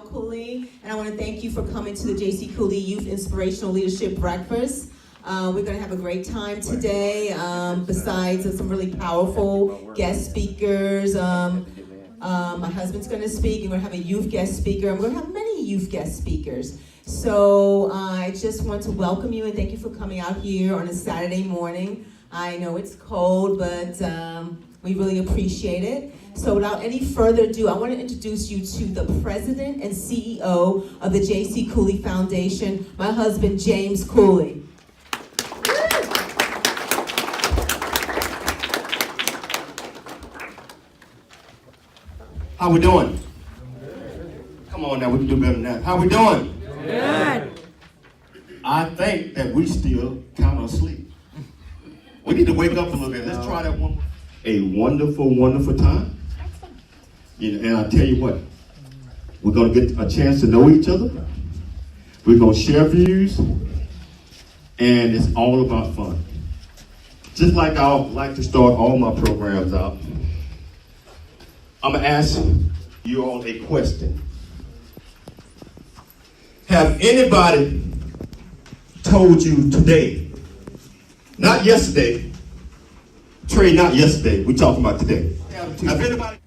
Cooley, and I want to thank you for coming to the J.C. Cooley Youth Inspirational Leadership Breakfast. We're going to have a great time today, besides some really powerful guest speakers. My husband's going to speak, and we're going to have a youth guest speaker, and we're going to have many youth guest speakers. So I just want to welcome you and thank you for coming out here on a Saturday morning. I know it's cold, but we really appreciate it. So without any further ado, I want to introduce you to the president and CEO of the J.C. Cooley Foundation, my husband, James Cooley. How we doing? Come on now, we can do better than that. How we doing? Good. I think that we still kind of asleep. We need to wake up a little bit. Let's try that one. A wonderful, wonderful time. And I tell you what, we're going to get a chance to know each other. We're going to share views. And it's all about fun. Just like I like to start all my programs out, I'm going to ask you all a question. Have anybody told you today, not yesterday, Trey, not yesterday, we're talking about today. Have anybody,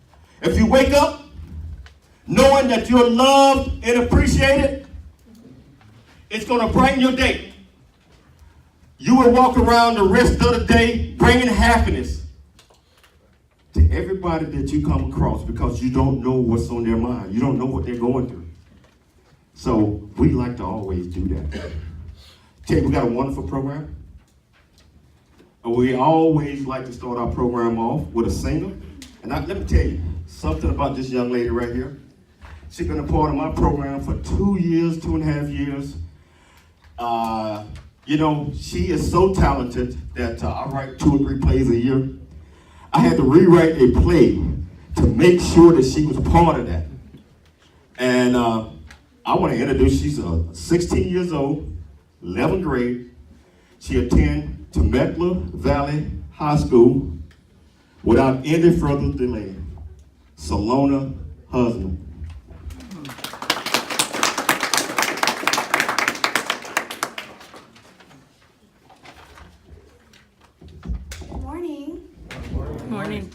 if you wake up knowing that you're loved and appreciated, it's going to brighten your day. You will walk around the rest of the day bringing happiness to everybody that you come across because you don't know what's on their mind. You don't know what they're going through. So we like to always do that. Tell you, we got a wonderful program. We always like to start our program off with a singer. And let me tell you something about this young lady right here. She's been a part of my program for 2 years, 2.5 years. She is so talented that I write 2 or 3 plays a year. I had to rewrite a play to make sure that she was part of that. And I want to introduce, she's 16 years old, 11th grade. She attends Temecula Valley High School. Without any further delay, Salona Husband. Good morning. Good morning.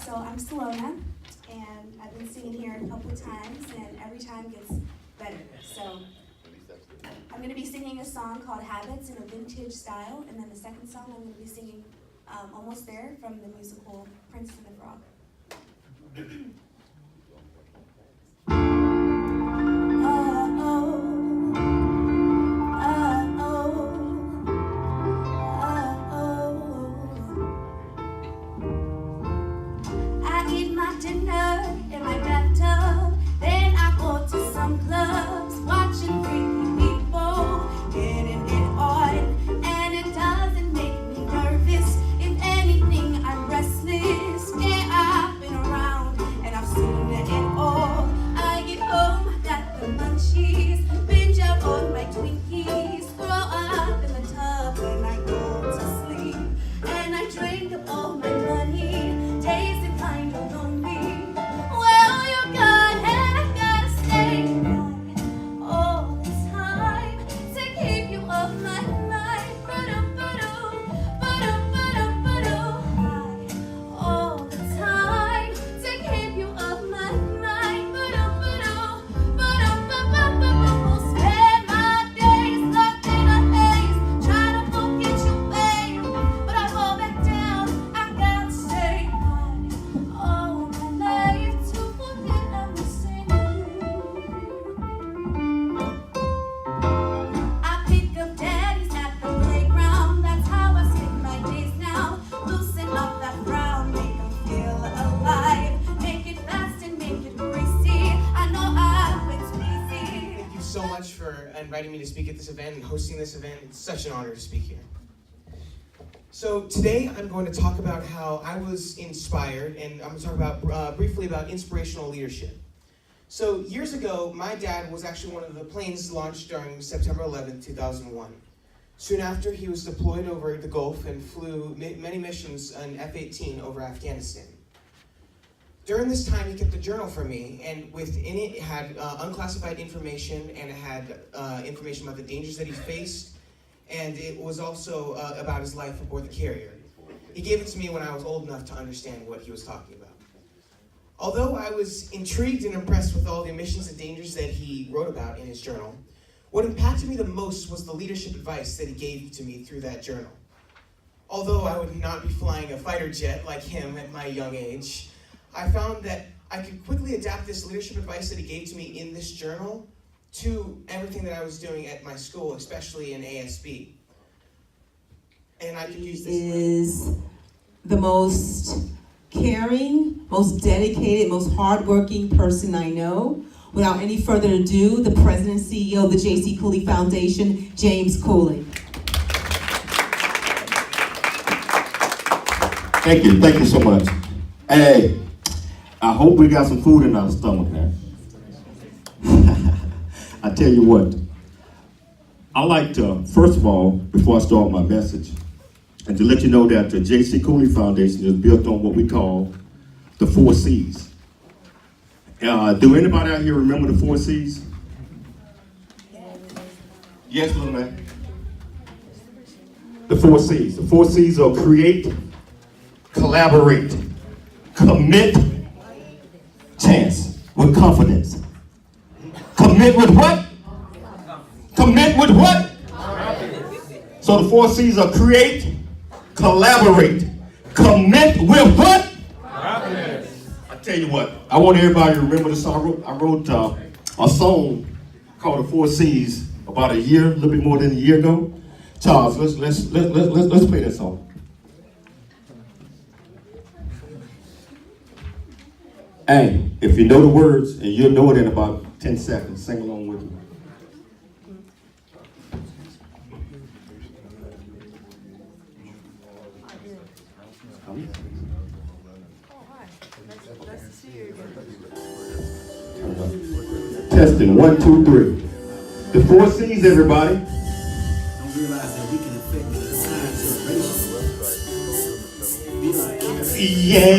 So I'm Salona, and I've been singing here a couple times, and every time gets better. So I'm going to be singing a song called Habits in a vintage style, and then the second song I'm going to be singing Almost There from the musical Princess and the Frog. I eat my dinner in my bathtub, then I go to some clubs, watching freaky people getting it on, and it doesn't make me nervous. If anything, I'm restless. Yeah, I've been around and I've seen it all. I get home, got the munchies, binge out on my Twinkies, throw up in the tub when I go to sleep, and I drink up all my money, tasting kind of lonely. Well, you got and I gotta stay right all the time to keep you off my mind. All the time to keep you off my mind. Spend my days locked in a haze, trying to forget you, babe, but I fall back down. I gotta stay right all my life to forget I'm missing you. I pick up daddies at the playground. That's how I spend my days now. Loosen up that frown, make them feel alive. Make it fast and make it greasy. I know I went too easy. Thank you so much for inviting me to speak at this event and hosting this event. It's such an honor to speak here. So today I'm going to talk about how I was inspired, and I'm going to talk about briefly about inspirational leadership. So years ago, my dad was actually one of the planes launched during September 11th, 2001. Soon after, he was deployed over the Gulf and flew many missions on F-18 over Afghanistan. During this time, he kept a journal for me, and within it had unclassified information, and it had information about the dangers that he faced, and it was also about his life aboard the carrier. He gave it to me when I was old enough to understand what he was talking about. Although I was intrigued and impressed with all the emissions and dangers that he wrote about in his journal, what impacted me the most was the leadership advice that he gave to me through that journal. Although I would not be flying a fighter jet like him at my young age, I found that I could quickly adapt this leadership advice that he gave to me in this journal to everything that I was doing at my school, especially in ASB. And I could use this. Is the most caring, most dedicated, most hardworking person I know. Without any further ado, the president and CEO of the J.C. Cooley Foundation, James Cooley. Thank you so much. Hey, I hope we got some food in our stomach now. I tell you what, I like to, first of all, before I start my message, and to let you know that the J.C. Cooley Foundation is built on what we call the 4 C's. Do anybody out here remember the 4 C's? Yes, little man. The 4 C's. The 4 C's are create, collaborate, commit, chance, with confidence. Commit with what? Commit with what? So the 4 C's are create, collaborate, commit with what? I tell you what, I want everybody to remember this song. I wrote a song called the 4 C's about a little bit more than a year ago. Charles, let's play that song. Hey, if you know the words, and you'll know it in about 10 seconds, sing along with me. Testing, 1, 2, 3. The 4 C's, everybody. Don't realize that we can affect the science of race. Yeah,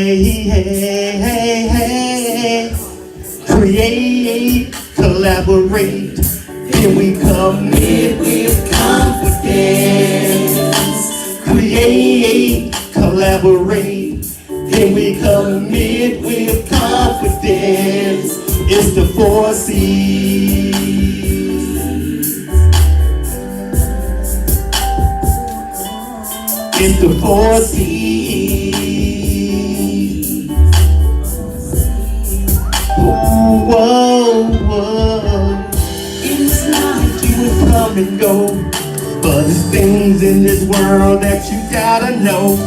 create, collaborate, here we commit with confidence. Create, collaborate, here we commit with confidence. It's the 4 C's. It's the 4 C's. Whoa, whoa. It's like you would come and go, but there's things in this world that you gotta know.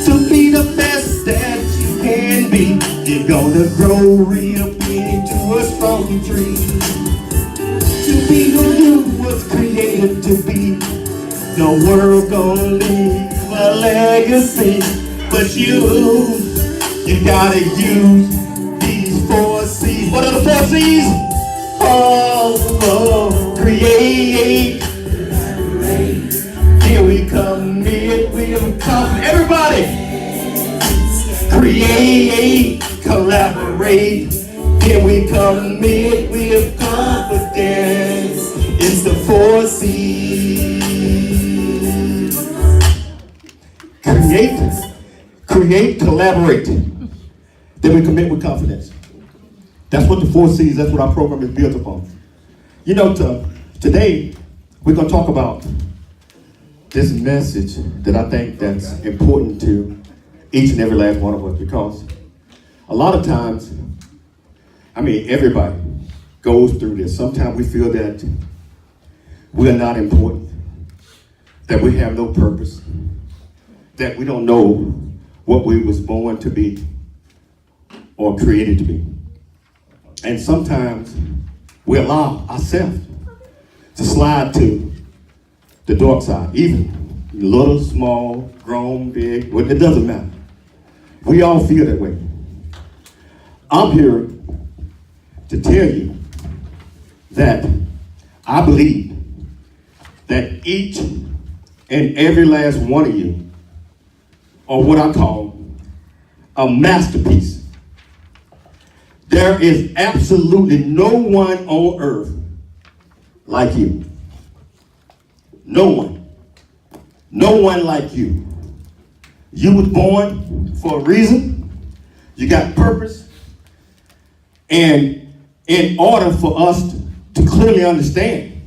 To be the best that you can be, you're gonna grow real big into a strong tree. To be who you was created to be, the world gonna leave a legacy. But you gotta use these 4 C's. What are the 4 C's? Oh, create. Here we commit, we'll come. Everybody! Create, collaborate. Here we commit with confidence. It's the 4 C's. Create, collaborate. Then we commit with confidence. That's what the 4 C's, that's what our program is built upon. You know, today we're going to talk about this message that I think that's important to each and every last one of us, because a lot of times, everybody goes through this. Sometimes we feel that we're not important, that we have no purpose, that we don't know what we was born to be or created to be. And sometimes we allow ourselves to slide to the dark side, even little, small, grown, big, well, it doesn't matter. We all feel that way. I'm here to tell you that I believe that each and every last one of you are what I call a masterpiece There is absolutely no one on earth like you. No one. No one like you. You was born for a reason. You got purpose. And in order for us to clearly understand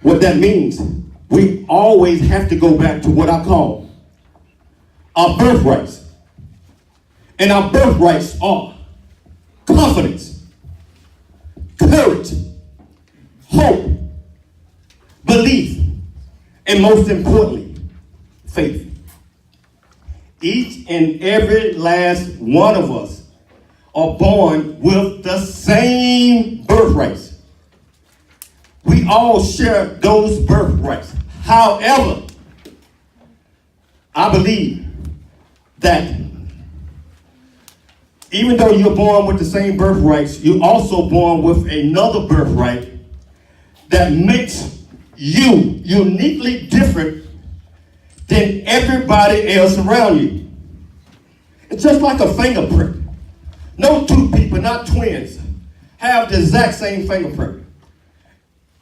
what that means, we always have to go back to what I call our birthrights. And our birthrights are confidence, courage, hope, belief, and most importantly, faith. Each and every last one of us are born with the same birthrights. We all share those birthrights. However, I believe that even though you're born with the same birthrights, you're also born with another birthright that makes you uniquely different than everybody else around you. It's just like a fingerprint. No two people, not twins, have the exact same fingerprint.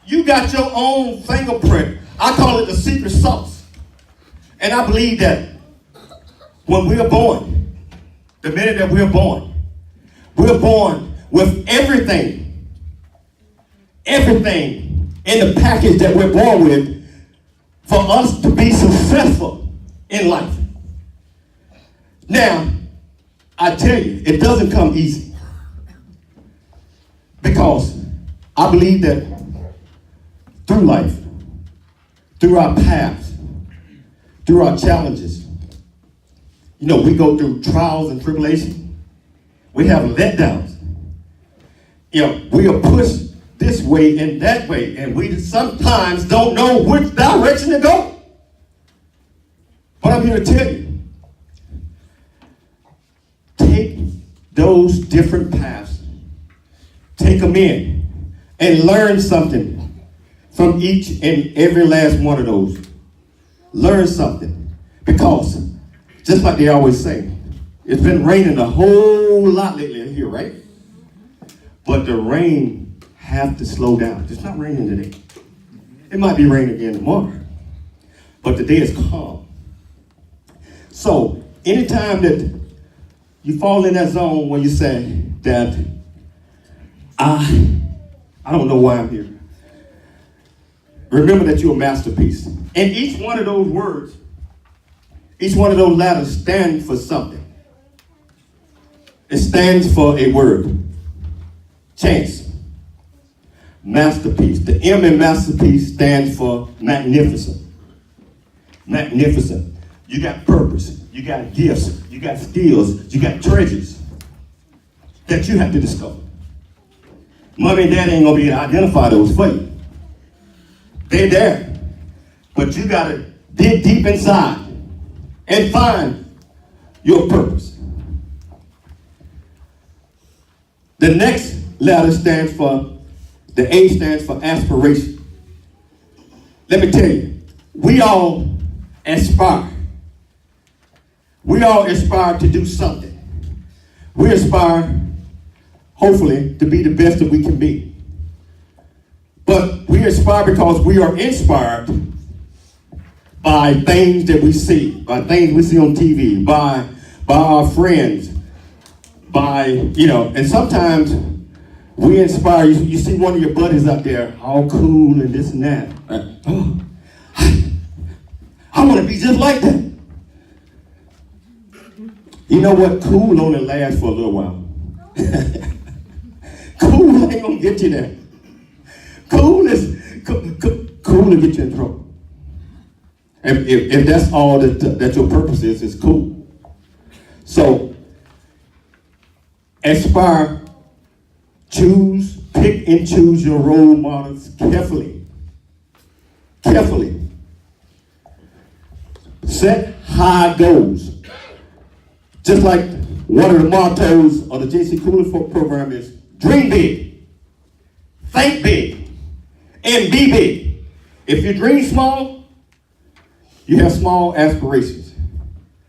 You got your own fingerprint. I call it the secret sauce. And I believe that when we are born, the minute that we're born with everything in the package that we're born with for us to be successful in life. Now, I tell you, it doesn't come easy. Because I believe that through life, through our paths, through our challenges, we go through trials and tribulations. We have letdowns. We are pushed this way and that way, and we sometimes don't know which direction to go. But I'm here to tell you, take those different paths, take them in, and learn something from each and every last one of those. Learn something. Because, just like they always say, it's been raining a whole lot lately here, right? But the rain have to slow down. It's not raining today. It might be raining again tomorrow. But today is calm. So, anytime that you fall in that zone where you say that, I don't know why I'm here. Remember that you're a masterpiece. And each one of those words, each one of those letters stand for something. It stands for a word. Chance. Masterpiece. The M in masterpiece stands for magnificent. Magnificent. You got purpose. You got gifts. You got skills. You got treasures that you have to discover. Mommy and daddy ain't going to be able to identify those for you. They're there. But you got to dig deep inside and find your purpose. The next letter stands for, the A stands for aspiration. Let me tell you, we all aspire. We all aspire to do something. We aspire, hopefully, to be the best that we can be. But we aspire because we are inspired by things that we see, by things we see on TV, by our friends, and sometimes we inspire. You see one of your buddies out there, all cool and this and that. Oh, I want to be just like that. You know what? Cool only lasts for a little while. Cool ain't gonna get you there. Cool will get you in trouble. If that's all that your purpose is, it's cool. So, aspire, pick and choose your role models carefully. Carefully. Set high goals. Just like one of the mottos of the J.C. Cooley program is, dream big, think big, and be big. If you dream small, you have small aspirations,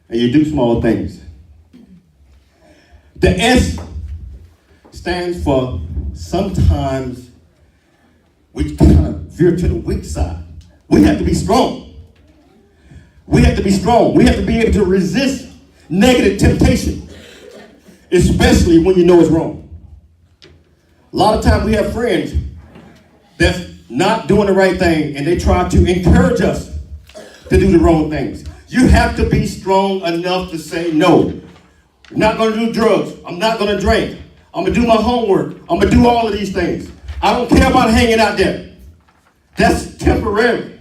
and you do small things. The S stands for sometimes we kind of veer to the weak side. We have to be strong. We have to be strong. We have to be able to resist negative temptation, especially when you know it's wrong. A lot of times we have friends that's not doing the right thing and they try to encourage us to do the wrong things. You have to be strong enough to say no. I'm not going to do drugs. I'm not going to drink. I'm going to do my homework. I'm going to do all of these things. I don't care about hanging out there. That's temporary.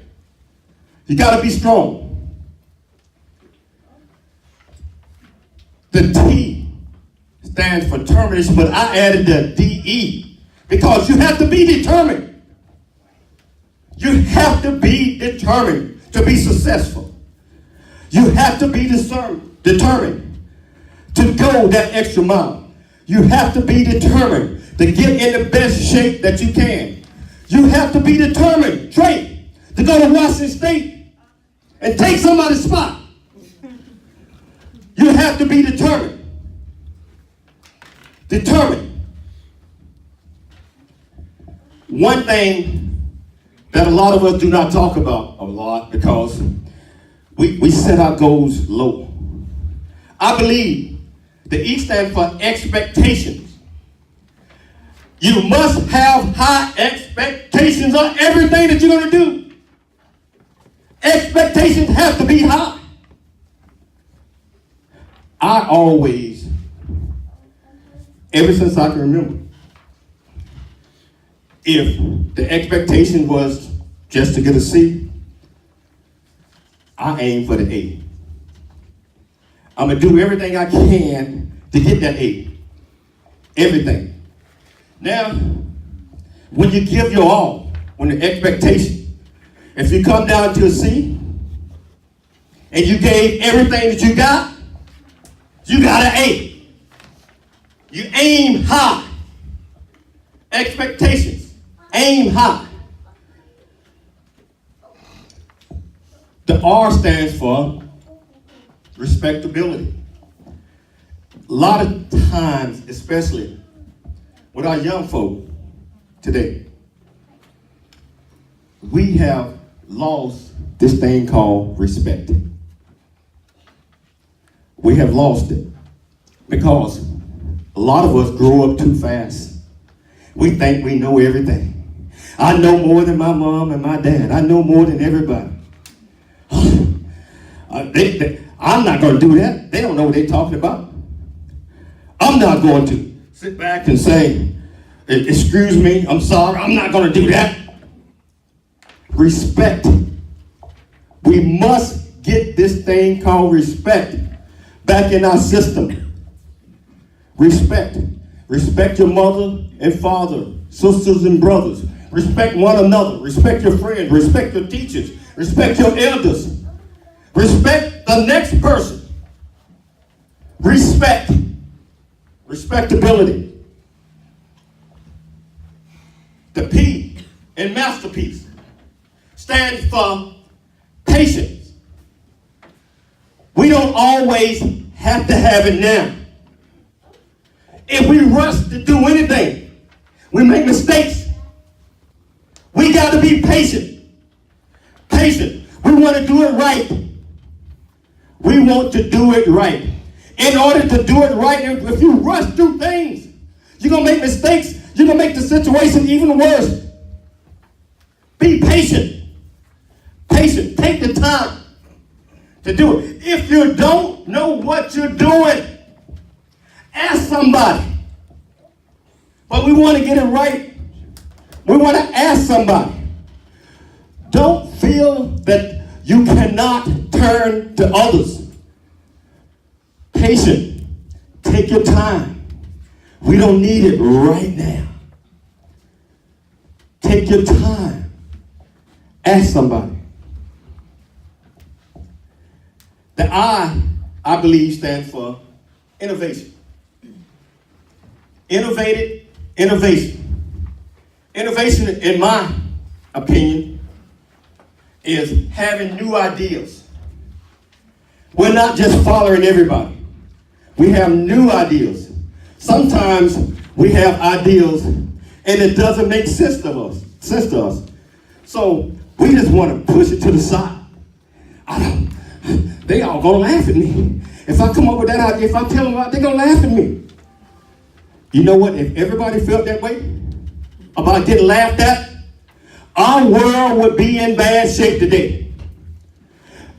You got to be strong. The T stands for determination, but I added the DE because you have to be determined. You have to be determined to be successful. You have to be determined to go that extra mile. You have to be determined to get in the best shape that you can. You have to be determined, Trey, to go to Washington State and take somebody's spot. You have to be determined. Determined. One thing that a lot of us do not talk about a lot because we set our goals low. I believe the E stands for expectations. You must have high expectations on everything that you're going to do. Expectations have to be high. I always, ever since I can remember, if the expectation was just to get a C, I aim for the A. I'm going to do everything I can to get that A. Everything. Now, when you give your all, when the expectation, if you come down to a C, and you gave everything that you got an A. You aim high. Expectations. Aim high. The R stands for respectability. A lot of times, especially with our young folk today, we have lost this thing called respect. We have lost it because a lot of us grow up too fast. We think we know everything. I know more than my mom and my dad. I know more than everybody. I'm not going to do that. They don't know what they're talking about. I'm not going to sit back and say, excuse me, I'm sorry, I'm not going to do that. Respect. We must get this thing called respect back in our system. Respect. Respect your mother and father, sisters and brothers. Respect one another. Respect your friends. Respect your teachers. Respect your elders. Respect the next person. Respect. Respectability. The P in masterpiece stands for patience. We don't always have to have it now. If we rush to do anything, we make mistakes. We got to be patient. Patient. We want to do it right. We want to do it right. In order to do it right, if you rush through things, you're going to make mistakes. You're going to make the situation even worse. Be patient. Patient. Take the time to do it. If you don't know what you're doing, ask somebody. But we want to get it right. We want to ask somebody. Don't feel that you cannot turn to others. Patient. Take your time. We don't need it right now. Take your time. Ask somebody. The I believe, stands for innovation. Innovation. Innovation, in my opinion, is having new ideas. We're not just following everybody. We have new ideas. Sometimes we have ideals, and it doesn't make sense to us. So we just want to push it to the side. They all gonna laugh at me. If I come up with that idea, if I tell them about it, they're gonna laugh at me. You know what? If everybody felt that way about getting laughed at, our world would be in bad shape today.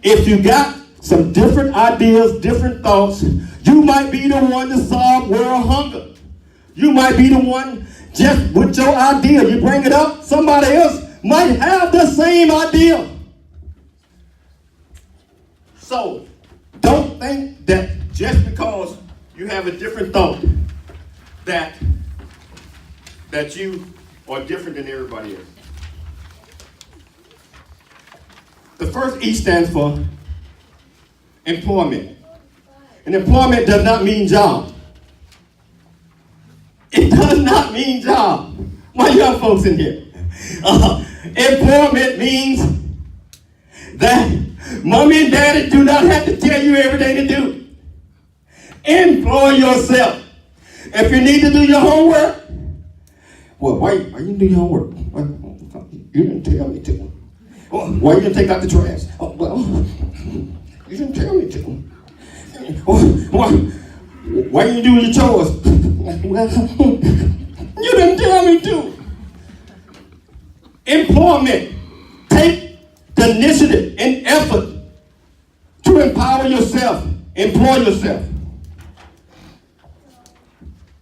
If you got some different ideas, different thoughts, you might be the one to solve world hunger. You might be the one just with your idea. You bring it up, somebody else might have the same idea. So, don't think that just because you have a different thought that you are different than everybody else. The first E stands for employment. And employment does not mean job. It does not mean job. My young folks in here. Employment means that mommy and daddy do not have to tell you everything to do. Employ yourself. If you need to do your homework, well, why you do your homework? You didn't tell me to. Why you didn't take out the trash? Oh, well, you didn't tell me to. Why you do your chores? Well, you didn't tell me to. Employment. Take the initiative and effort to empower yourself. Employ yourself.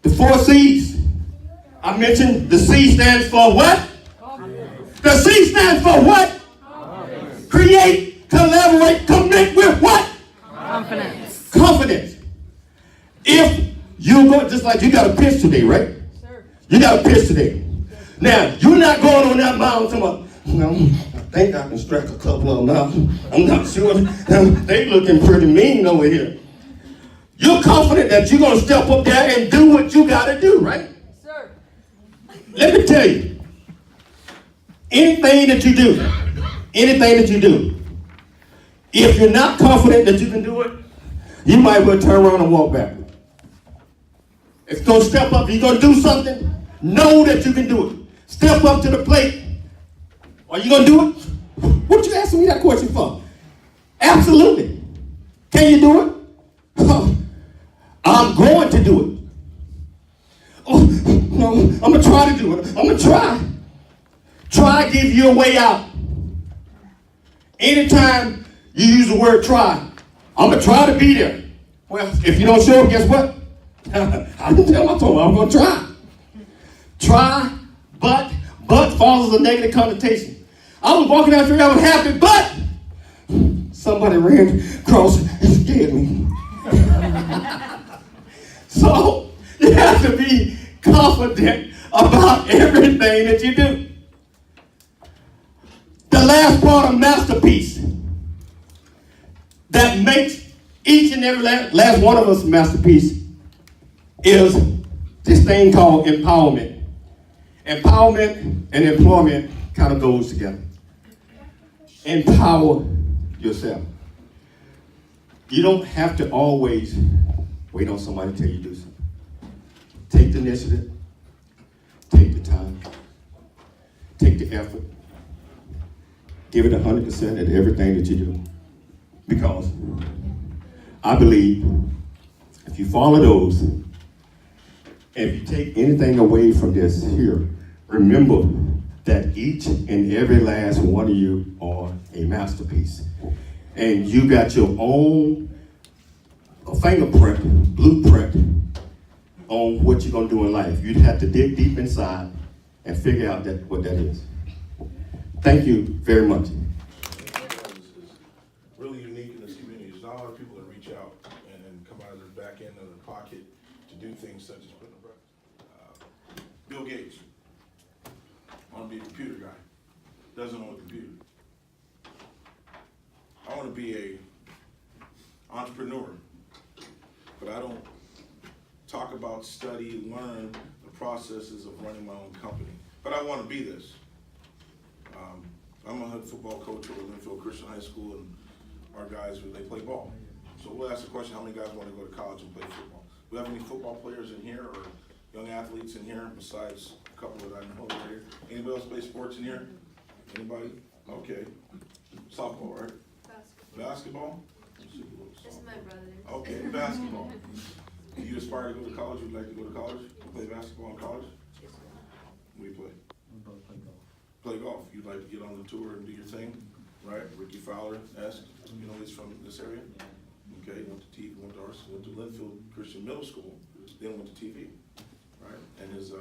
The 4 C's. I mentioned the C stands for what? The C stands for what? Create, collaborate, commit with what? Confidence. Confidence. If you go, just like you got a pitch today, right? Sure. You got a pitch today. Now, you're not going on that mountain talking about, I think I can strike a couple of them now. I'm not sure. They looking pretty mean over here. You're confident that you're going to step up there and do what you got to do, right? Sir. Let me tell you, anything that you do, if you're not confident that you can do it, you might well turn around and walk back. If you're going to step up, you're going to do something, know that you can do it. Step up to the plate. Are you going to do it? What you asking me that question for? Absolutely. Can you do it? I'm going to do it. Oh, no, I'm going to try to do it. I'm going to try. Try give you a way out. Anytime you use the word try, I'm going to try to be there. Well, if you don't show up, guess what? I can tell my phone, I'm going to try. Try, but follows a negative connotation. I was walking out there, I was happy, but somebody ran across and scared me. So, you have to be confident about everything that you do. The last part of masterpiece that makes each and every last one of us masterpiece is this thing called empowerment. Empowerment and employment kind of goes together. Empower yourself. You don't have to always wait on somebody to tell you to do something. Take the initiative. Take the time. Take the effort. Give it 100% at everything that you do. Because I believe if you follow those, and if you take anything away from this here, remember that each and every last one of you are a masterpiece. And you got your own fingerprint, blueprint on what you're going to do in life. You'd have to dig deep inside and figure out what that is. Thank you very much. Really unique in this community. There's not a lot of people that reach out and then come out of their back end of their pocket to do things such as putting a breath. Bill Gates. I want to be a computer guy. Doesn't own a computer. I want to be a entrepreneur, but I don't talk about, study, learn the processes of running my own company. But I want to be this. I'm a head football coach at Linfield Christian High School, and our guys, they play ball. So we'll ask the question, how many guys want to go to college and play football? Do we have any football players in here, or young athletes in here besides a couple that I know right here? Anybody else play sports in here? Anybody? Okay. Softball, right? Basketball? That's my brother. Okay, basketball. Do you aspire to go to college? Would you like to go to college? Play basketball in college? What do you play? We both play golf. Play golf. You'd like to get on the tour and do your thing, right? Ricky Fowler-esque. You know he's from this area? Okay, went to TV, went to Linfield Christian Middle School, then went to TV, right? And his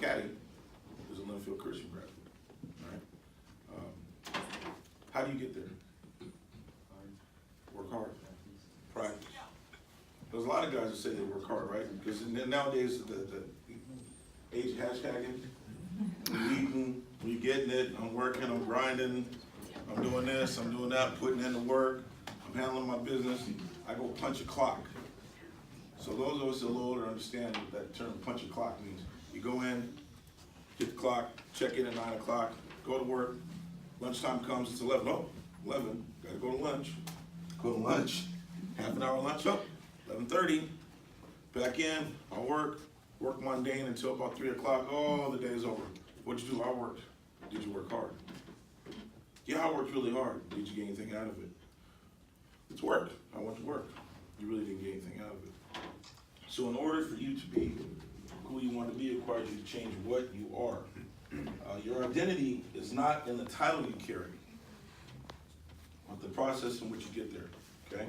caddy is a Linfield Christian graduate, right? How do you get there? Work hard. Practice. There's a lot of guys that say they work hard, right? Because nowadays, the age of hashtagging, we're eating, we're getting it, I'm working, I'm grinding, I'm doing this, I'm doing that, putting in the work, I'm handling my business, I go punch a clock. So those of us a little older understand what that term punch a clock means. You go in, hit the clock, check in at 9 o'clock, go to work, lunchtime comes, it's 11, oh, 11, gotta go to lunch. Go to lunch, half an hour lunch, oh, 11:30, back in, I'll work mundane until about 3 o'clock, oh, the day's over. What'd you do? I worked. Did you work hard? Yeah, I worked really hard. Did you get anything out of it? It's work. I went to work. You really didn't get anything out of it. So in order for you to be who you want to be, it requires you to change what you are. Your identity is not in the title you carry, but the process in which you get there, okay?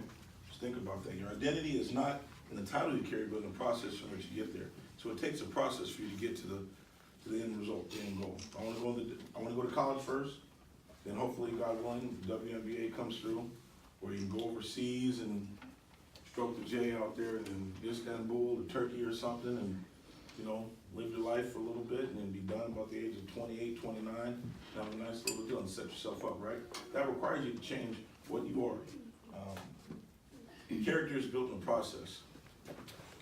Just think about that. Your identity is not in the title you carry, but in the process in which you get there. So it takes a process for you to get to the end result, the end goal. I want to go to college first, then hopefully, God willing, the WNBA comes through, where you can go overseas and stroke the J out there in Istanbul or Turkey or something, and you know, live your life for a little bit, and then be done about the age of 28, 29, and have a nice little deal and set yourself up, right? That requires you to change what you are. Character is built in a process,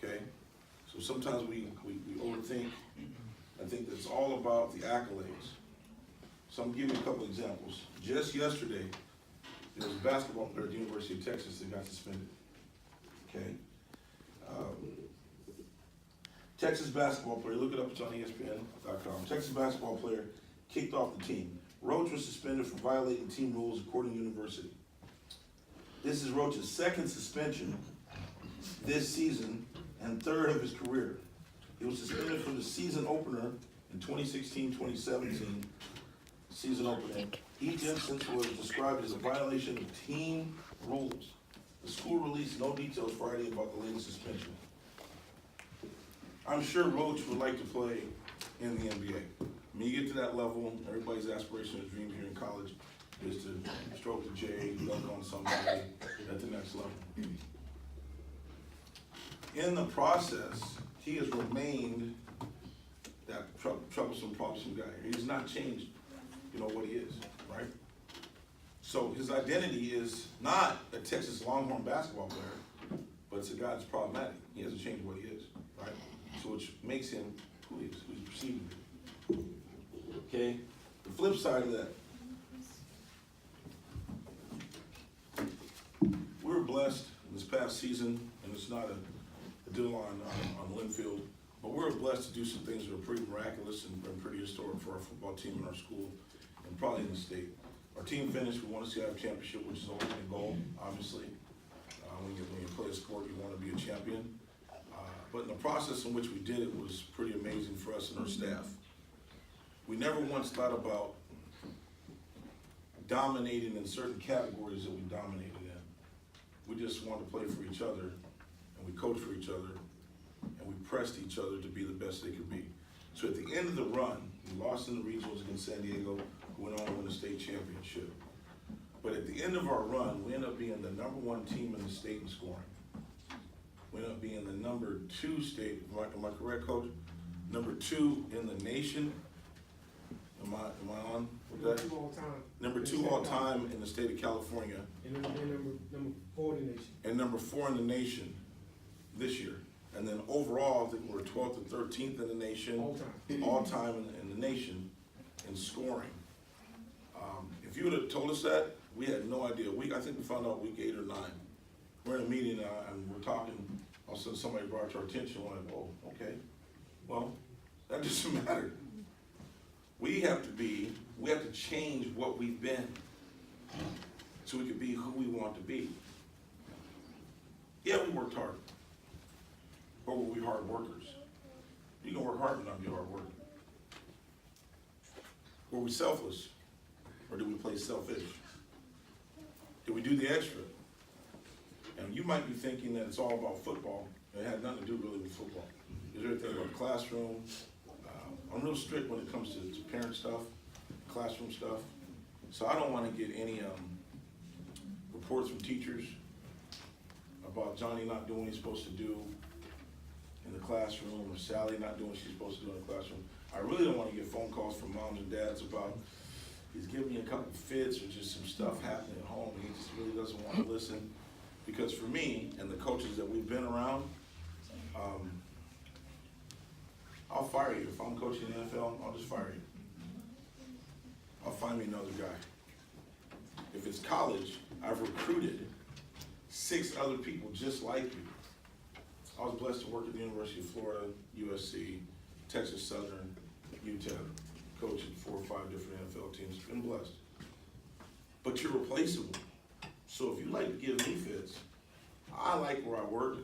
okay? So sometimes we overthink. I think that's all about the accolades. So I'm gonna give you a couple examples. Just yesterday, there was a basketball player at the University of Texas that got suspended, okay? Texas basketball player, look it up, it's on ESPN.com. Texas basketball player kicked off the team. Roach was suspended for violating team rules according to University. This is Roach's second suspension this season and third of his career. He was suspended for the season opener in 2016-2017 season opener. Each instance was described as a violation of team rules. The school released no details Friday about the latest suspension. I'm sure Roach would like to play in the NBA. When you get to that level, everybody's aspiration and dream here in college is to stroke the J, dunk on somebody at the next level. In the process, he has remained that troublesome guy. He's not changed, what he is, right? So his identity is not a Texas Longhorn basketball player, but it's a guy that's problematic. He hasn't changed what he is, right? So which makes him who he is, who he's perceived to be. Okay? The flip side of that, we were blessed this past season, and it's not a deal on Linfield, but we were blessed to do some things that are pretty miraculous and pretty historic for our football team in our school, and probably in the state. Our team finished, we want to see our championship, which is always the goal, obviously. When you play a sport, you want to be a champion. But in the process in which we did it was pretty amazing for us and our staff. We never once thought about dominating in certain categories that we dominated in. We just wanted to play for each other, and we coached for each other, and we pressed each other to be the best they could be. So at the end of the run, we lost in the regionals against San Diego, who went on to win the state championship. But at the end of our run, we ended up being the #1 team in the state in scoring. We ended up being the #2 state, am I correct, Coach? #2 in the nation. Am I on with that? #2 all time. #2 all time in the state of California. And number 4 in the nation. And #4 in the nation this year. And then overall, I think we're 12th and 13th in the nation. All time in the nation in scoring. If you would have told us that, we had no idea. I think we found out week 8 or 9. We're in a meeting and we're talking. All of a sudden somebody brought it to our attention. We're like, oh, okay. Well, that doesn't matter. We have to change what we've been so we can be who we want to be. Yeah, we worked hard, but were we hard workers? You can work hard and not be a hard worker. Were we selfless, or did we play selfish? Did we do the extra? And you might be thinking that it's all about football. It had nothing to do really with football. There's everything about the classroom. I'm real strict when it comes to parent stuff, classroom stuff. So I don't want to get any reports from teachers about Johnny not doing what he's supposed to do in the classroom, or Sally not doing what she's supposed to do in the classroom. I really don't want to get phone calls from moms and dads about he's giving me a couple fits or just some stuff happening at home and he just really doesn't want to listen. Because for me and the coaches that we've been around, I'll fire you. If I'm coaching the NFL, I'll just fire you. I'll find me another guy. If it's college, I've recruited 6 other people just like you. I was blessed to work at the University of Florida, USC, Texas Southern, UTEP, coaching 4 or 5 different NFL teams. Been blessed. But you're replaceable. So if you like to give me fits, I like where I work.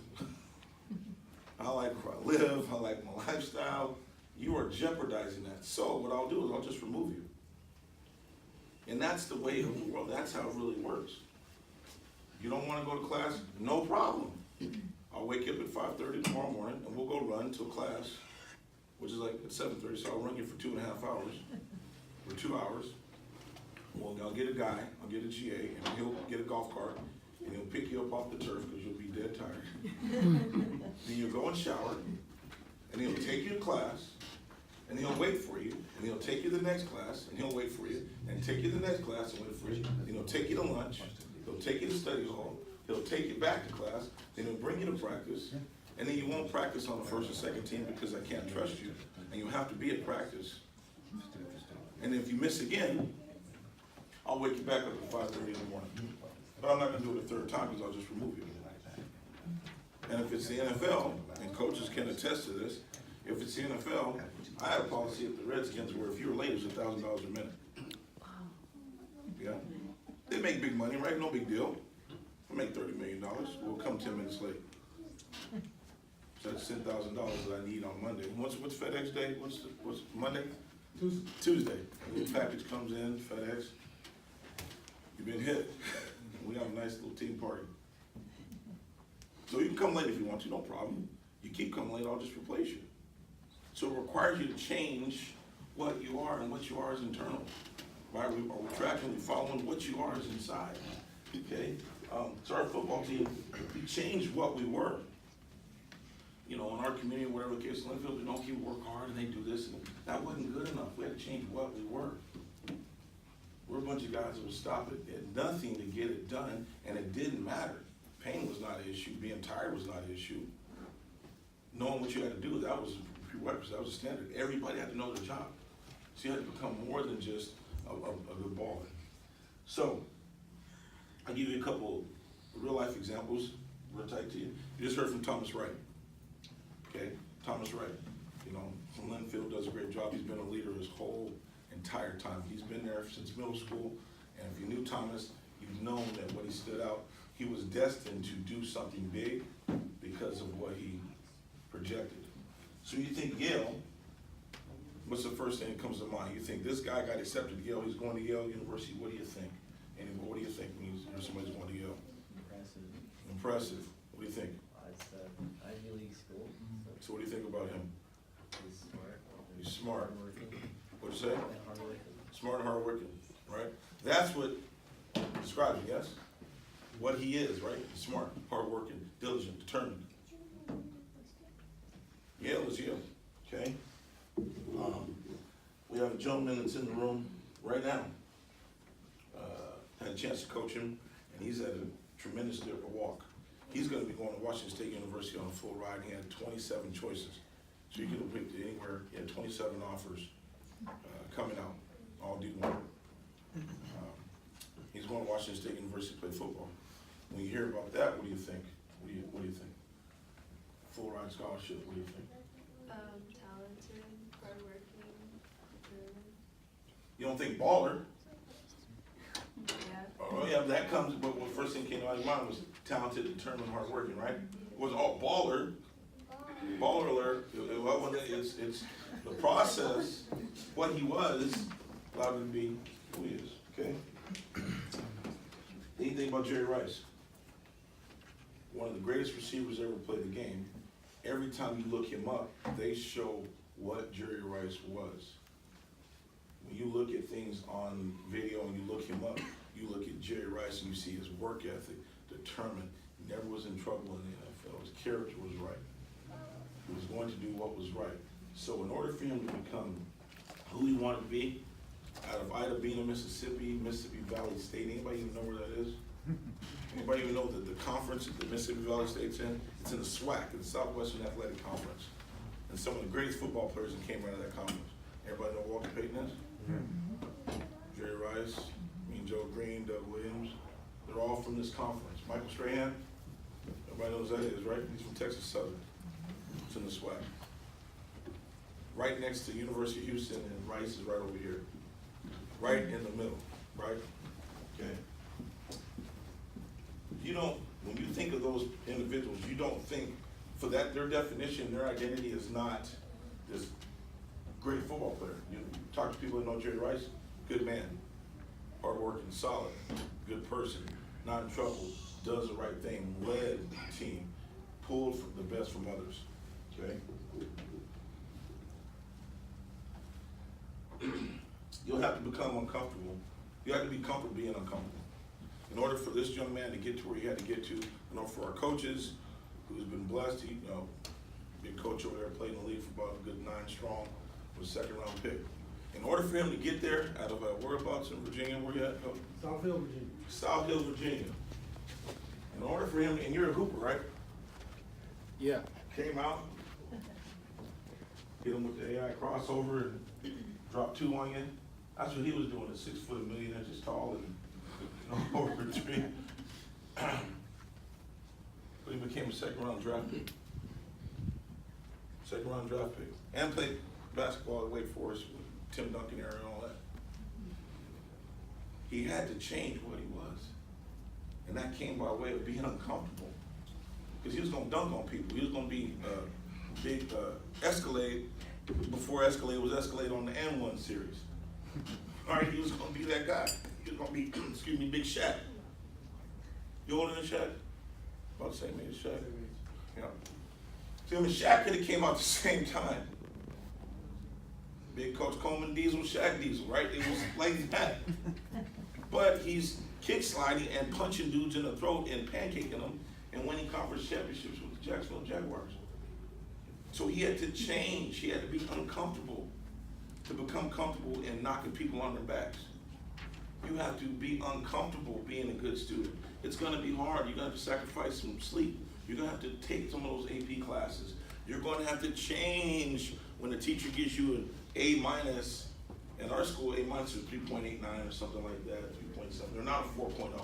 I like where I live. I like my lifestyle. You are jeopardizing that. So what I'll do is I'll just remove you. And that's the way of the world. That's how it really works. You don't want to go to class? No problem. I'll wake up at 5:30 tomorrow morning and we'll go run to a class, which is like at 7:30, so I'll run you for 2.5 hours, or 2 hours. Well, I'll get a guy, I'll get a GA, and he'll get a golf cart, and he'll pick you up off the turf because you'll be dead tired. Then you'll go and shower, and he'll take you to class, and he'll wait for you, and he'll take you to the next class, and he'll wait for you, and take you to the next class and wait for you, and he'll take you to lunch, he'll take you to study hall, he'll take you back to class, then he'll bring you to practice, and then you won't practice on the first or second team because I can't trust you, and you have to be at practice. And if you miss again, I'll wake you back up at 5:30 in the morning. But I'm not gonna do it a third time because I'll just remove you. And if it's the NFL, and coaches can attest to this, if it's the NFL, I had a policy at the Redskins where if you were late, it was $1,000 a minute. Yeah. They make big money, right? No big deal. I make $30 million. We'll come 10 minutes late. So that's $10,000 that I need on Monday. What's FedEx Day? What's Monday? Tuesday. A little package comes in, FedEx. You've been hit. We have a nice little team party. So you can come late if you want to, no problem. You keep coming late, I'll just replace you. So it requires you to change what you are, and what you are is internal. Right? Are we tracking, we following what you are is inside. Okay? So our football team, we changed what we were. You know, in our community, whatever the case, Linfield, people work hard and they do this, and that wasn't good enough. We had to change what we were. We're a bunch of guys that would stop it at nothing to get it done, and it didn't matter. Pain was not an issue. Being tired was not an issue. Knowing what you had to do, that was a prerequisite. That was a standard. Everybody had to know their job. So you had to become more than just a good baller. So, I'll give you a couple real-life examples. Real tight to you. You just heard from Thomas Wright. Okay? Thomas Wright. You know, from Linfield, does a great job. He's been a leader his whole entire time. He's been there since middle school, and if you knew Thomas, you've known that when he stood out, he was destined to do something big because of what he projected. So you think Yale, what's the first thing that comes to mind? You think this guy got accepted to Yale, he's going to Yale University, what do you think? And what do you think when you hear somebody's going to Yale? Impressive. What do you think? It's an Ivy League school. So what do you think about him? He's smart. He's smart. Hardworking. What'd you say? And hardworking. Smart and hardworking, right? That's what describes him, yes? What he is, right? Smart, hardworking, diligent, determined. Yale is Yale, okay? We have a gentleman that's in the room right now. Had a chance to coach him, and he's had a tremendous walk. He's going to be going to Washington State University on a full ride. He had 27 choices. So you could have picked anywhere. He had 27 offers coming out, all D1. He's going to Washington State University to play football. When you hear about that, what do you think? What do you think? Full ride scholarship, what do you think? Talent You don't think baller. Oh yeah, that comes, but what first thing came to my mind was talented, determined, hardworking, right? It was all baller alert. It's the process, what he was, allowed him to be who he is, okay? Anything about Jerry Rice? One of the greatest receivers ever played the game. Every time you look him up, they show what Jerry Rice was. When you look at things on video and you look him up, you look at Jerry Rice and you see his work ethic, determined, never was in trouble in the NFL. His character was right. He was going to do what was right. So in order for him to become who he wanted to be, out of Ida Bena, Mississippi Valley State, anybody even know where that is? Anybody even know that the conference that the Mississippi Valley State's in? It's in the SWAC, the Southwestern Athletic Conference. And some of the greatest football players that came out of that conference. Everybody know Walter Payton is? Jerry Rice, Mean Joe Green, Doug Williams. They're all from this conference. Michael Strahan, everybody knows who that is, right? He's from Texas Southern. It's in the SWAC. Right next to University of Houston, and Rice is right over here. Right in the middle, right? Okay. You don't, when you think of those individuals, you don't think, for that, their definition, their identity is not this great football player. You talk to people that know Jerry Rice, good man, hardworking, solid, good person, not in trouble, does the right thing, led the team, pulled from the best from others, okay? You'll have to become uncomfortable. You have to be comfortable being uncomfortable. In order for this young man to get to where he had to get to, for our coaches, who's been blessed, big coach over there, played in the league for about a good 9 strong, was a 2nd round pick. In order for him to get there, out of whereabouts in Virginia, where you at, Coach? South Hill, Virginia. South Hill, Virginia. In order for him, and you're a hooper, right? Yeah. Came out, hit him with the AI crossover, and dropped 2 on you. That's what he was doing at 6 foot, 1 million inches tall, and over 3. But he became a 2nd round draft pick. 2nd round draft pick. And played basketball at Wake Forest with Tim Duncan era and all that. He had to change what he was. And that came by way of being uncomfortable. Because he was going to dunk on people. He was going to be big Escalade before Escalade was Escalade on the N1 series. All right, he was going to be that guy. He was going to be, Big Shaq. You older than Shaq? About the same age as Shaq. Yeah. See, Shaq could have came out at the same time. Big Coach Coleman Diesel, Shaq Diesel, right? It was like that. But he's kick sliding and punching dudes in the throat and pancaking them and winning conference championships with the Jacksonville Jaguars. So he had to change. He had to be uncomfortable to become comfortable in knocking people on their backs. You have to be uncomfortable being a good student. It's going to be hard. You're going to have to sacrifice some sleep. You're going to have to take some of those AP classes. You're going to have to change when the teacher gives you an A-. In our school, A- is 3.89 or something like that, 3.7. They're not a 4.0.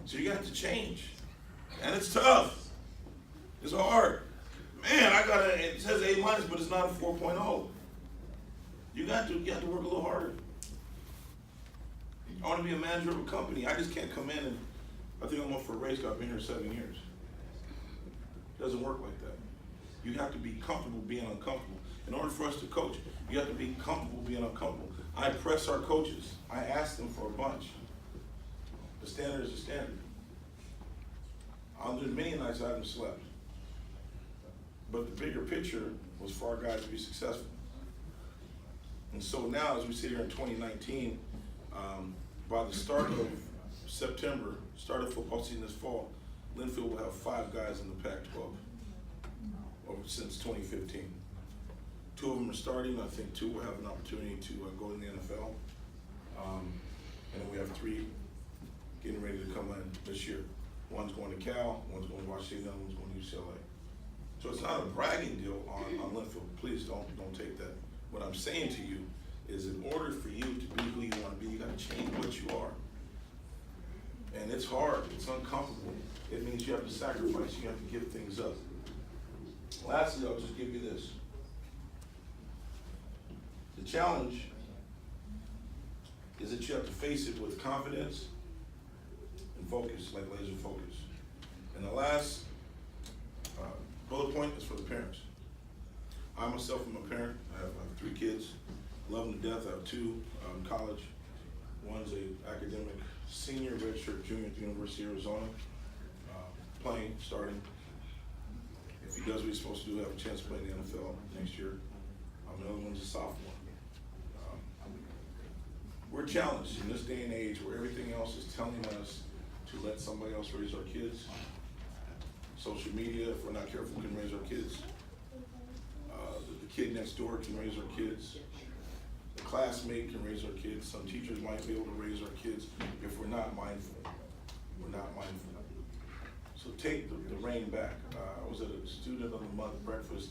So you have to change. And it's tough. It's hard. Man, it says A-, but it's not a 4.0. You have to work a little harder. I want to be a manager of a company. I just can't come in and I think I'm up for a raise. I've been here 7 years. It doesn't work like that. You have to be comfortable being uncomfortable. In order for us to coach, you have to be comfortable being uncomfortable. I press our coaches. I ask them for a bunch. The standard is the standard. There's many nights I haven't slept. But the bigger picture was for our guys to be successful. And so now, as we sit here in 2019, by the start of September, start of football season this fall, Linfield will have 5 guys in the Pac-12 since 2015. 2 of them are starting. I think 2 will have an opportunity to go in the NFL. And then we have 3 getting ready to come in this year. One's going to Cal, one's going to Washington, one's going to UCLA. So it's not a bragging deal on Linfield. Please don't take that. What I'm saying to you is in order for you to be who you want to be, you got to change what you are. And it's hard, it's uncomfortable. It means you have to sacrifice, you have to give things up. Lastly, I'll just give you this. The challenge is that you have to face it with confidence and focus, like laser focus. And the last bullet point is for the parents. I myself am a parent. I have 3 kids. I love them to death. I have 2 in college. One's a academic senior, redshirt junior at the University of Arizona, playing, starting. If he does what he's supposed to do, have a chance to play in the NFL next year. Another one's a sophomore. We're challenged in this day and age where everything else is telling us to let somebody else raise our kids. Social media, if we're not careful, can raise our kids. The kid next door can raise our kids. The classmate can raise our kids. Some teachers might be able to raise our kids if we're not mindful. We're not mindful. So take the rein back. I was at a student of the month breakfast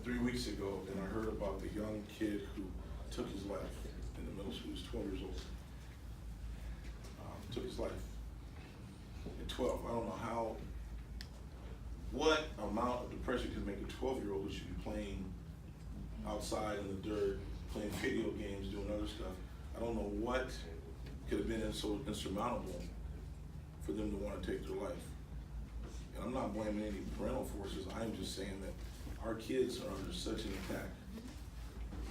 3 weeks ago, and I heard about the young kid who took his life in the middle school. He was 12 years old. Took his life at 12. I don't know what amount of depression could make a 12-year-old who should be playing outside in the dirt, playing video games, doing other stuff. I don't know what could have been so insurmountable for them to want to take their life. And I'm not blaming any parental forces. I'm just saying that our kids are under such an attack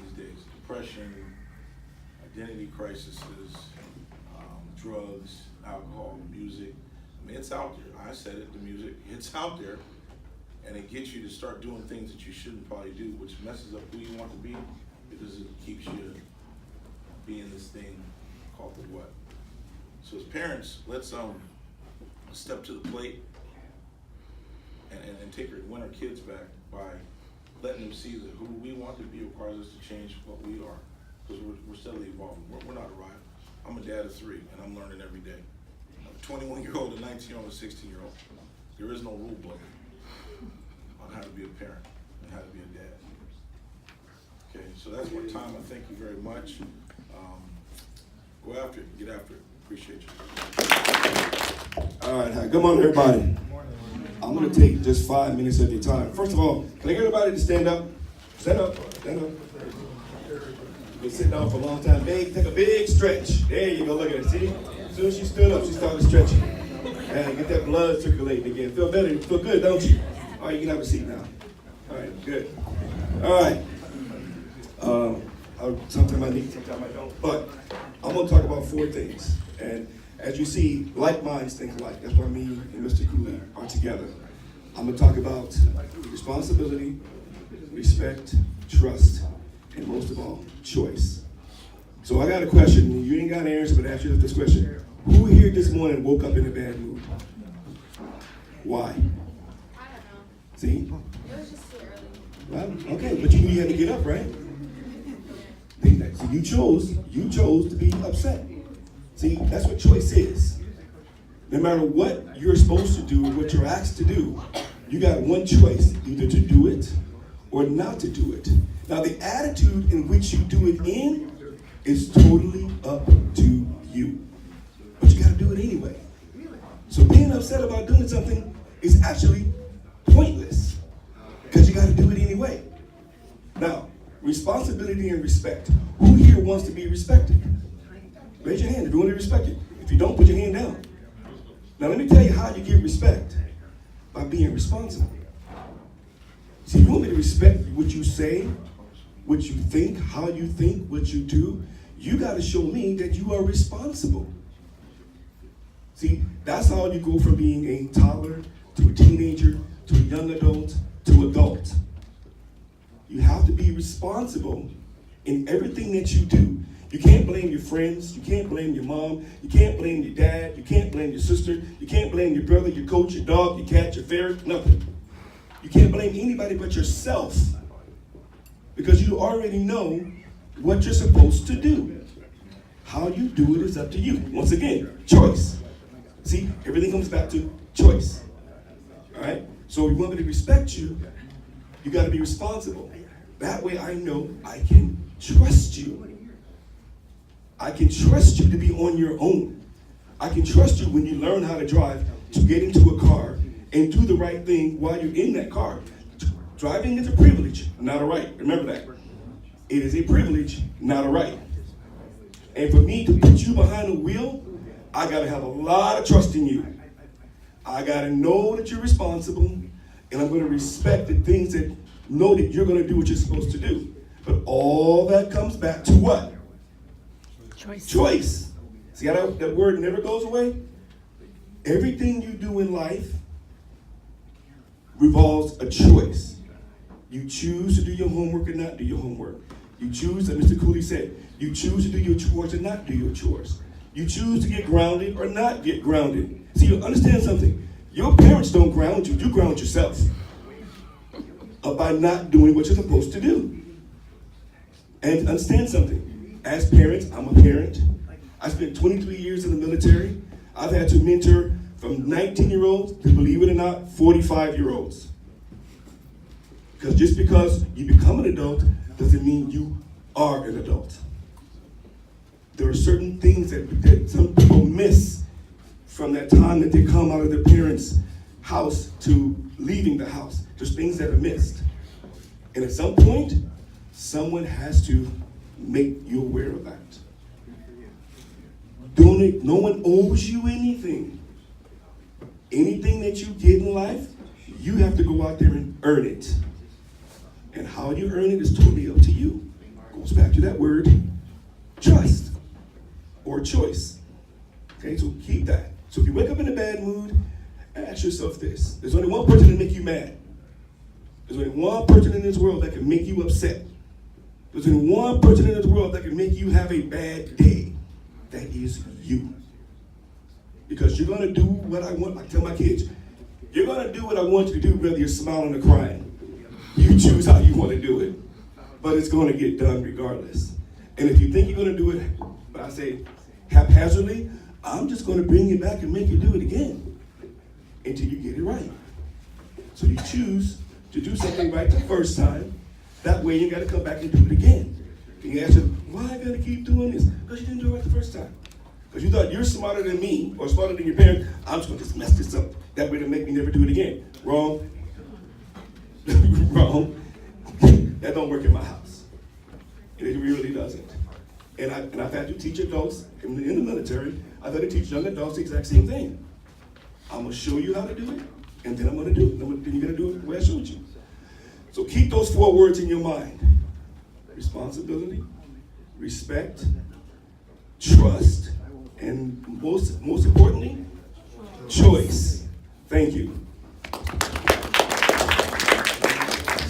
these days. Depression, identity crises, drugs, alcohol, music. I mean, it's out there. I said it, the music, it's out there. And it gets you to start doing things that you shouldn't probably do, which messes up who you want to be, because it keeps you being this thing called the what. So as parents, let's step to the plate and win our kids back by letting them see that who we want to be requires us to change what we are, because we're steadily evolving. We're not arrived. I'm a dad of 3, and I'm learning every day. I'm a 21-year-old, a 19-year-old, a 16-year-old. There is no rule book on how to be a parent and how to be a dad. Okay, so that's my time. I thank you very much. Go after it. Get after it. Appreciate you. All right, hi. Good morning, everybody. I'm going to take just 5 minutes of your time. First of all, can I get everybody to stand up? Stand up. Stand up. You've been sitting down for a long time. Take a big stretch. There you go. Look at it. See? As soon as she stood up, she started stretching. And get that blood circulating again. Feel better. Feel good, don't you? All right, you can have a seat now. All right, good. All right. Sometimes I need, sometimes I don't. But I'm going to talk about 4 things. And as you see, like minds think alike. That's why me and Mr. Cooley are together. I'm going to talk about responsibility, respect, trust, and most of all, choice. So I got a question. You ain't got an answer, but ask you this question. Who here this morning woke up in a bad mood? Why? I don't know. See? It was just too early. Well, okay, but you knew you had to get up, right? So you chose to be upset. See, that's what choice is. No matter what you're supposed to do or what you're asked to do, you got one choice, either to do it or not to do it. Now, the attitude in which you do it in is totally up to you. But you got to do it anyway. So being upset about doing something is actually pointless, because you got to do it anyway. Now, responsibility and respect. Who here wants to be respected? Raise your hand if you want to be respected. If you don't, put your hand down. Now let me tell you how you get respect. By being responsible. See, you want me to respect what you say, what you think, how you think, what you do. You got to show me that you are responsible. See, that's how you go from being a toddler to a teenager to a young adult to adult. You have to be responsible in everything that you do. You can't blame your friends. You can't blame your mom. You can't blame your dad. You can't blame your sister. You can't blame your brother, your coach, your dog, your cat, your ferret, nothing. You can't blame anybody but yourself, because you already know what you're supposed to do. How you do it is up to you. Once again, choice. See, everything comes back to choice. All right? So if you want me to respect you, you got to be responsible. That way I know I can trust you. I can trust you to be on your own. I can trust you when you learn how to drive to get into a car and do the right thing while you're in that car. Driving is a privilege, not a right. Remember that. It is a privilege, not a right. And for me to put you behind the wheel, I gotta have a lot of trust in you. I gotta know that you're responsible, and I'm gonna respect the things that know that you're gonna do what you're supposed to do. But all that comes back to what? Choice. Choice. See how that word never goes away? Everything you do in life revolves a choice. You choose to do your homework or not do your homework. You choose, as Mr. Cooley said, you choose to do your chores or not do your chores. You choose to get grounded or not get grounded. See, you understand something. Your parents don't ground you, you ground yourself by not doing what you're supposed to do. And understand something. As parents, I'm a parent. I spent 23 years in the military. I've had to mentor from 19-year-olds to, believe it or not, 45-year-olds. Because just because you become an adult doesn't mean you are an adult. There are certain things that some people miss from that time that they come out of their parents' house to leaving the house. There's things that are missed. And at some point, someone has to make you aware of that. No one owes you anything. Anything that you get in life, you have to go out there and earn it. And how you earn it is totally up to you. Goes back to that word, trust or choice. Okay, so keep that. So if you wake up in a bad mood, ask yourself this. There's only one person to make you mad. There's only one person in this world that can make you upset. There's only one person in this world that can make you have a bad day. That is you. Because you're going to do what I want. I tell my kids, you're going to do what I want you to do, whether you're smiling or crying. You choose how you want to do it. But it's going to get done regardless. And if you think you're going to do it, but I say haphazardly, I'm just going to bring you back and make you do it again until you get it right. So you choose to do something right the first time. That way you got to come back and do it again. And you ask them, why I got to keep doing this? Because you didn't do it right the first time. Because you thought you're smarter than me or smarter than your parents. I'm just going to just mess this up. That way to make me never do it again. Wrong. Wrong. That don't work in my house. And it really doesn't. And I've had to teach adults in the military. I've had to teach young adults the exact same thing. I'm going to show you how to do it, and then I'm going to do it. Then you're going to do it the way I showed you. So keep those 4 words in your mind. Responsibility, respect, trust, and most importantly, choice. Thank you.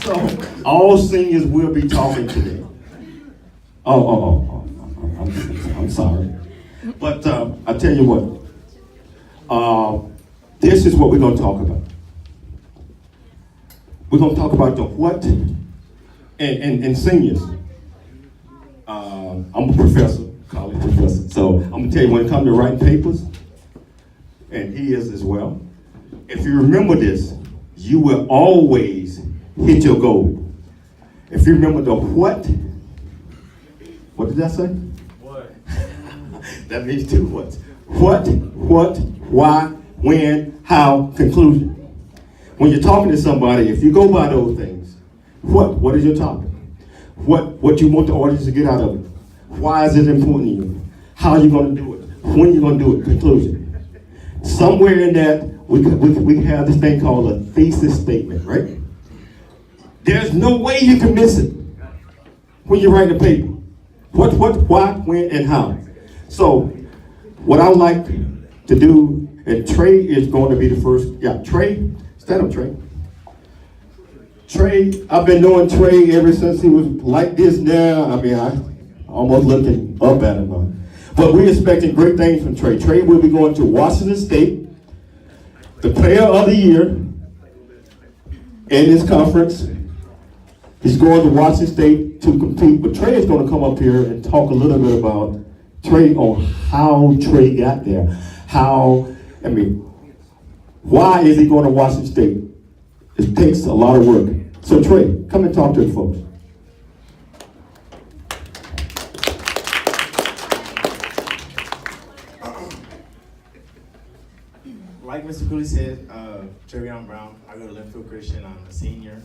So, all seniors will be talking today. I'm sorry. But I tell you what, this is what we're going to talk about. We're going to talk about the what and seniors. I'm a professor, college professor, so I'm going to tell you when it comes to writing papers, and he is as well, if you remember this, you will always hit your goal. If you remember the what did that say? What? That means 2 whats. What, why, when, how, conclusion. When you're talking to somebody, if you go by those things, what is your topic? What you want the audience to get out of it? Why is it important to you? How are you going to do it? When are you going to do it? Conclusion. Somewhere in that, we have this thing called a thesis statement, right? There's no way you can miss it when you write the paper. What, why, when, and how. So, what I would like to do, and Trey is going to be the first. Yeah, Trey, stand up, Trey. Trey, I've been knowing Trey ever since he was like this now. I mean, I almost looking up at him. But we're expecting great things from Trey. Trey will be going to Washington State, the player of the year in this conference. He's going to Washington State to compete, but Trey is going to come up here and talk a little bit about Trey on how Trey got there. Why is he going to Washington State? It takes a lot of work. So Trey, come and talk to the folks. Like Mr. Cooley said, Trevion Brown, I go to Linfield Christian, I'm a senior.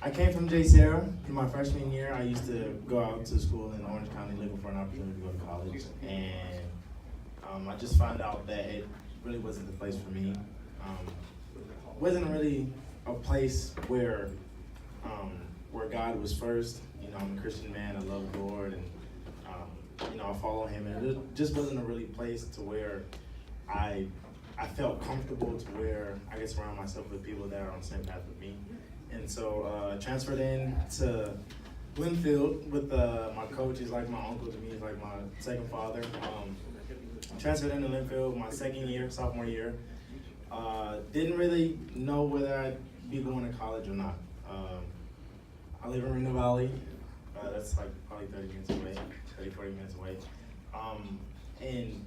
I came from J. Sarah. In my freshman year, I used to go out to school in Orange County looking for an opportunity to go to college. And I just found out that it really wasn't the place for me. Wasn't really a place where God was first. You know, I'm a Christian man. I love the Lord, and you know, I follow Him. And it just wasn't a really place to where I felt comfortable, to where I could surround myself with people that are on the same path with me. And so I transferred in to Linfield with my coach. He's like my uncle to me. He's like my second father. Transferred into Linfield my second year, sophomore year. Didn't really know whether I'd be going to college or not. I live in Reno Valley. That's like probably 30 minutes away, 30, 40 minutes away. And